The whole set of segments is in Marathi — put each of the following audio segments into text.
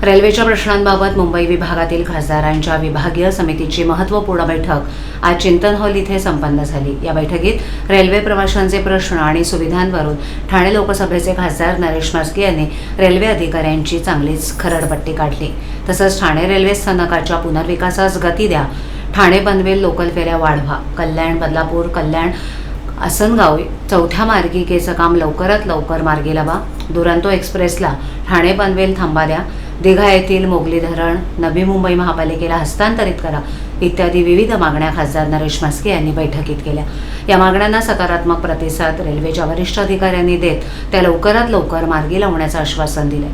रेल्वेच्या प्रश्नांबाबत मुंबई विभागातील खासदारांच्या विभागीय समितीची महत्त्वपूर्ण बैठक आज चिंतन हॉल इथे संपन्न झाली। या बैठकीत रेल्वे प्रवाशांचे प्रश्न आणि सुविधांवरून ठाणे लोकसभेचे खासदार नरेश म्हस्के यांनी रेल्वे अधिकाऱ्यांची चांगलीच खरडपट्टी काढली। तसंच ठाणे रेल्वे स्थानकाच्या पुनर्विकासास गती द्या, ठाणे पनवेल लोकल फेऱ्या वाढवा, कल्याण बदलापूर कल्याण आसनगाव चौथ्या मार्गिकेचं काम लवकरात लवकर मार्गी लावा, दुरांतो एक्सप्रेसला ठाणे पनवेल थांबा द्या, दिघा येथील मोगली धरण नवी मुंबई महापालिकेला हस्तांतरित करा इत्यादी विविध मागण्या खासदार नरेश म्हस्के यांनी बैठकीत केल्या। या मागण्यांना सकारात्मक प्रतिसाद रेल्वेच्या वरिष्ठ अधिकाऱ्यांनी देत त्या लवकरात लवकर मार्गी लावण्याचं आश्वासन दिले।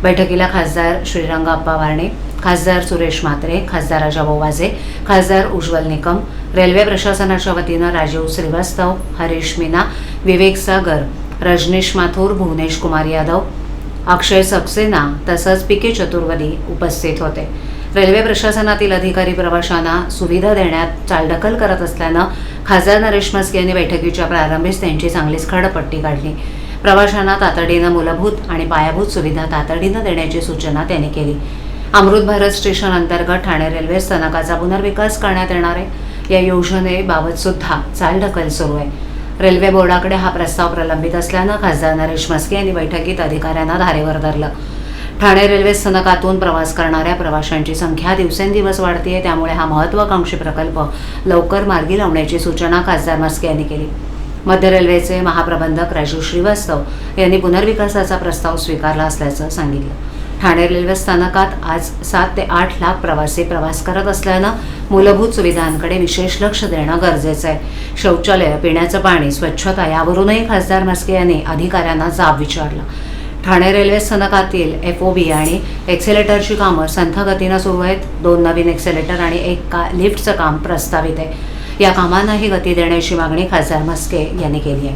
बैठकीला खासदार श्रीरंगाप्पा वारणे, खासदार सुरेश म्हात्रे, खासदार राजाभाऊ वाजे, खासदार उज्ज्वल निकम, रेल्वे प्रशासनाच्या वतीनं राजीव श्रीवास्तव, हरीश मीना, विवेक सागर, रजनीश माथुर, भुवनेश कुमार यादव, अक्षय सक्सेना तसंच पीके चतुर्वेदी उपस्थित होते। रेल्वे प्रशासनातील अधिकारी प्रवाशांना सुविधा देण्यात चालढकल करत असल्यानं खासदार नरेश म्हस्के यांनी बैठकीच्या प्रारंभीच त्यांची चांगलीच खरडपट्टी काढली। प्रवाशांना तातडीनं मूलभूत आणि पायाभूत सुविधा तातडीनं देण्याची सूचना त्यांनी केली। अमृत भारत स्टेशन अंतर्गत ठाणे रेल्वे स्थानकाचा पुनर्विकास करण्यात येणार आहे। या योजनेबाबत सुद्धा चालढकल सुरू आहे। रेल्वे बोर्डाकडे हा प्रस्ताव प्रलंबित असल्यानं खासदार नरेश म्हस्के यांनी बैठकीत अधिकाऱ्यांना धारेवर धरलं। ठाणे रेल्वे स्थानकातून प्रवास करणाऱ्या प्रवाशांची संख्या दिवसेंदिवस वाढते, त्यामुळे हा महत्त्वाकांक्षी प्रकल्प लवकर मार्गी लावण्याची सूचना खासदार म्हस्के यांनी केली। मध्य रेल्वेचे महाप्रबंधक राजीव श्रीवास्तव यांनी पुनर्विकासाचा प्रस्ताव स्वीकारला असल्याचं सांगितलं। ठाणे रेल्वे स्थानकात आज 7 ते 8 लाख प्रवासी प्रवास करत असल्यानं मूलभूत सुविधांकडे विशेष लक्ष देणं गरजेचं आहे। शौचालय, पिण्याचं पाणी, स्वच्छता यावरूनही खासदार म्हस्के यांनी अधिकाऱ्यांना जाब विचारला। ठाणे रेल्वे स्थानकातील FOB आणि एक्सेलेटरची कामं संथ गतीनं सुरू आहेत। 2 नवीन एक्सेलेटर आणि 1 लिफ्टचं काम प्रस्तावित आहे। या कामांनाही गती देण्याची मागणी खासदार म्हस्के यांनी केली आहे।